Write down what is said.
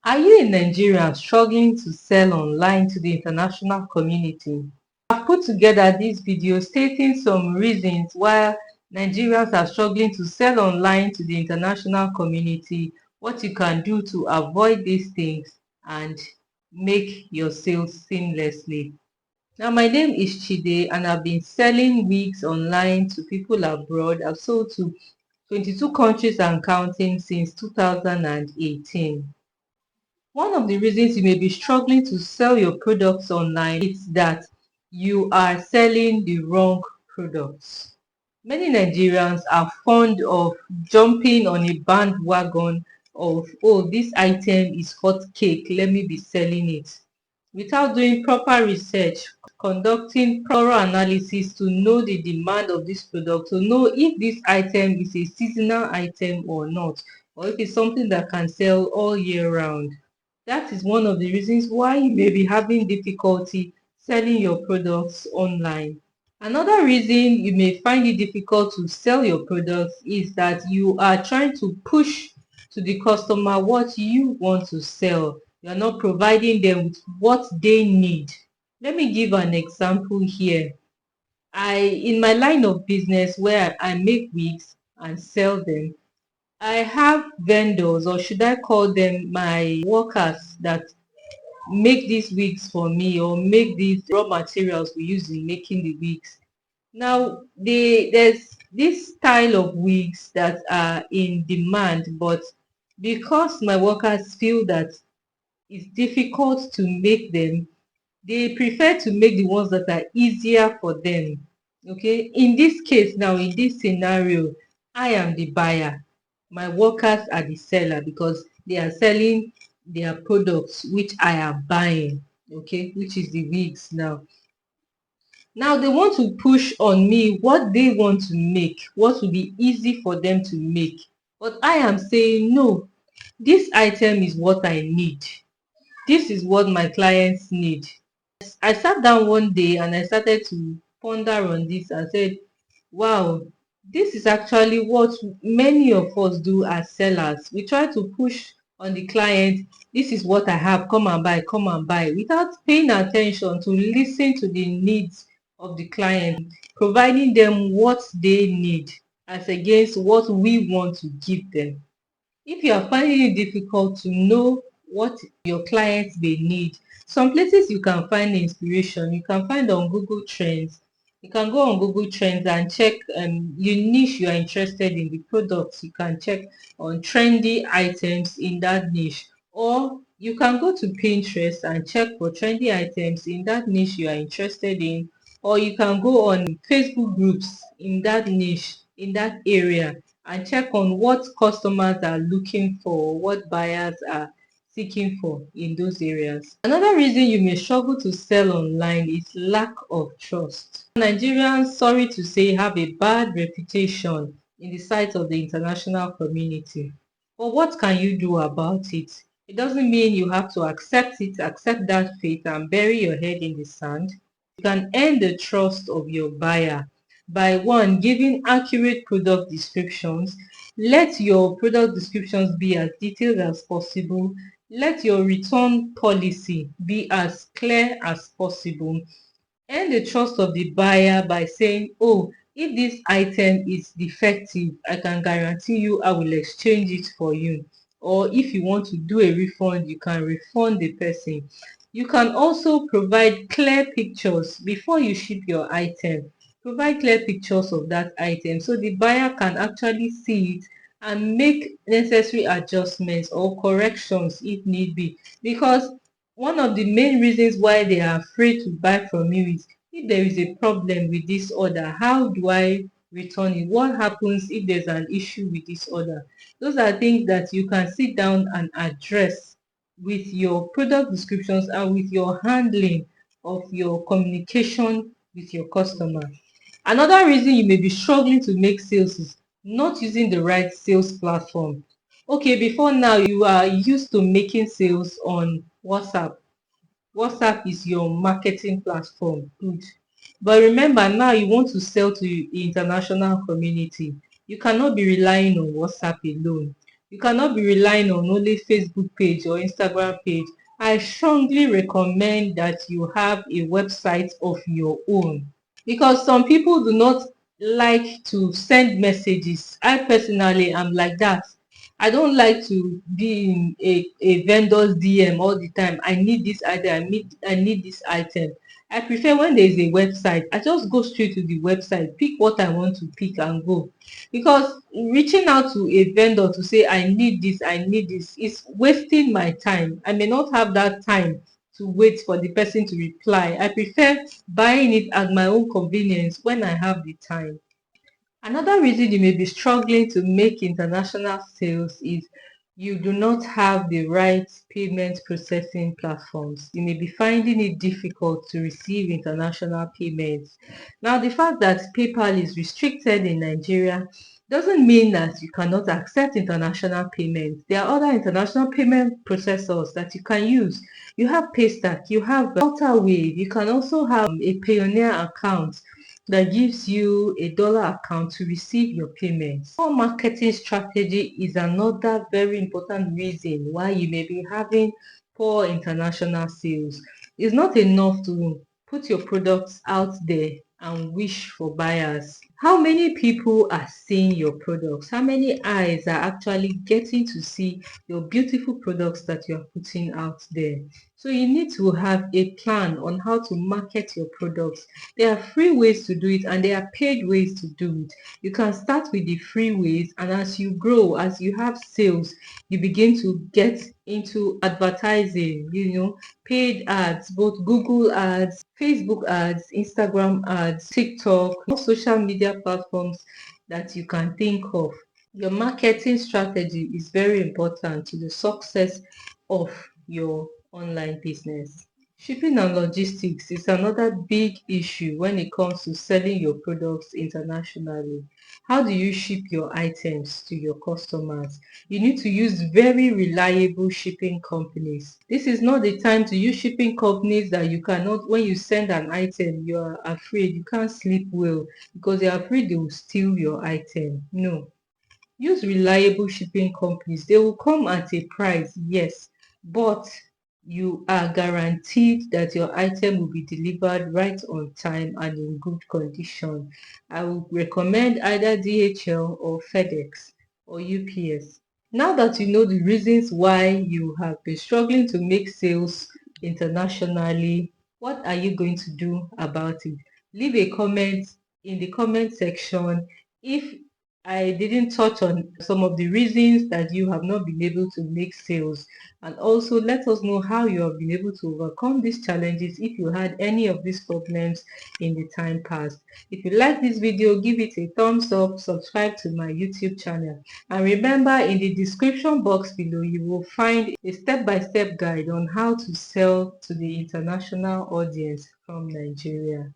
Are you a Nigerian struggling to sell online to the international community? I've put together this video stating some reasons why Nigerians are struggling to sell online to the international community, what you can do to avoid these things and make your sales seamlessly. Now, my name is Chide and I've been selling wigs online to people abroad. I've sold to 22 countries and counting since 2018. One of the reasons you may be struggling to sell your products online is that you are selling the wrong products. Many Nigerians are fond of jumping on a bandwagon of, oh, this item is hot cake, let me be selling it, without doing proper research, conducting thorough analysis to know the demand of this product, to know if this item is a seasonal item or not, or if it's something that can sell all year round. That is one of the reasons why you may be having difficulty selling your products online. Another reason you may find it difficult to sell your products is that you are trying to push to the customer what you want to sell. You're not providing them with what they need. Let me give an example here. In my line of business where I make wigs and sell them, I have vendors, or should I call them my workers, that make these wigs for me or make these raw materials we use in making the wigs. Now, there's this style of wigs that are in demand, but because my workers feel that it's difficult to make them, they prefer to make the ones that are easier for them. Okay, in this case now, in this scenario, I am the buyer, my workers are the seller because they are selling their products which I am buying, okay, which is the wigs. Now they want to push on me what they want to make, what will be easy for them to make, but I am saying no, this item is what I need, this is what my clients need. I sat down one day and I started to ponder on this and said, wow, this is actually what many of us do as sellers. We try to push on the client, this is what I have, come and buy, without paying attention to listen to the needs of the client, providing them what they need as against what we want to give them. If you are finding it difficult to know what your clients may need, some places you can find inspiration. You can find on Google Trends. You can go on Google Trends and check your niche you are interested in, the products. You can check on trendy items in that niche. Or you can go to Pinterest and check for trendy items in that niche you are interested in. Or you can go on Facebook groups in that niche, in that area, and check on what customers are looking for, what buyers are seeking for in those areas. Another reason you may struggle to sell online is lack of trust. Nigerians, sorry to say, have a bad reputation in the sight of the international community. But what can you do about it? It doesn't mean you have to accept it, accept that fate and bury your head in the sand. You can earn the trust of your buyer by one, giving accurate product descriptions. Let your product descriptions be as detailed as possible. Let your return policy be as clear as possible. Earn the trust of the buyer by saying, oh, if this item is defective, I can guarantee you I will exchange it for you. Or if you want to do a refund, you can refund the person. You can also provide clear pictures before you ship your item. Provide clear pictures of that item so the buyer can actually see it and make necessary adjustments or corrections if need be. Because one of the main reasons why they are afraid to buy from you is, if there is a problem with this order, how do I return it? What happens if there's an issue with this order? Those are things that you can sit down and address with your product descriptions and with your handling of your communication with your customer. Another reason you may be struggling to make sales is not using the right sales platform. Okay, before now you are used to making sales on WhatsApp. WhatsApp is your marketing platform. Good. But remember, now you want to sell to the international community. You cannot be relying on WhatsApp alone. You cannot be relying on only Facebook page or Instagram page. I strongly recommend that you have a website of your own, because some people do not like to send messages. I personally am like that. I don't like to be in a vendor's DM all the time. I need this item, I need this item. I prefer when there is a website, I just go straight to the website, pick what I want to pick and go. Because reaching out to a vendor to say I need this is wasting my time. I may not have that time to wait for the person to reply. I prefer buying it at my own convenience when I have the time. Another reason you may be struggling to make international sales is you do not have the right payment processing platforms. You may be finding it difficult to receive international payments. Now, the fact that PayPal is restricted in Nigeria doesn't mean that you cannot accept international payments. There are other international payment processors that you can use. You have Paystack, you have Wave, you can also have a Payoneer account that gives you a dollar account to receive your payments. Poor marketing strategy is another very important reason why you may be having poor international sales. It's not enough to put your products out there and wish for buyers. How many people are seeing your products? How many eyes are actually getting to see your beautiful products that you are putting out there? So you need to have a plan on how to market your products. There are free ways to do it and there are paid ways to do it. You can start with the free ways, and as you grow, as you have sales, you begin to get into advertising, paid ads, both Google ads, Facebook ads, Instagram ads, TikTok, all social media platforms that you can think of. Your marketing strategy is very important to the success of your online business. Shipping and logistics is another big issue when it comes to selling your products internationally. How do you ship your items to your customers? You need to use very reliable shipping companies. This is not the time to use shipping companies that you cannot, when you send an item, you are afraid, you can't sleep well because you're afraid they will steal your item. No. Use reliable shipping companies. They will come at a price, yes, but you are guaranteed that your item will be delivered right on time and in good condition. I would recommend either DHL or FedEx or UPS. Now that you know the reasons why you have been struggling to make sales internationally, what are you going to do about it? Leave a comment in the comment section if I didn't touch on some of the reasons that you have not been able to make sales, and also let us know how you have been able to overcome these challenges if you had any of these problems in the time past. If you like this video, give it a thumbs up, subscribe to my YouTube channel, and remember, in the description box below you will find a step-by-step guide on how to sell to the international audience from Nigeria.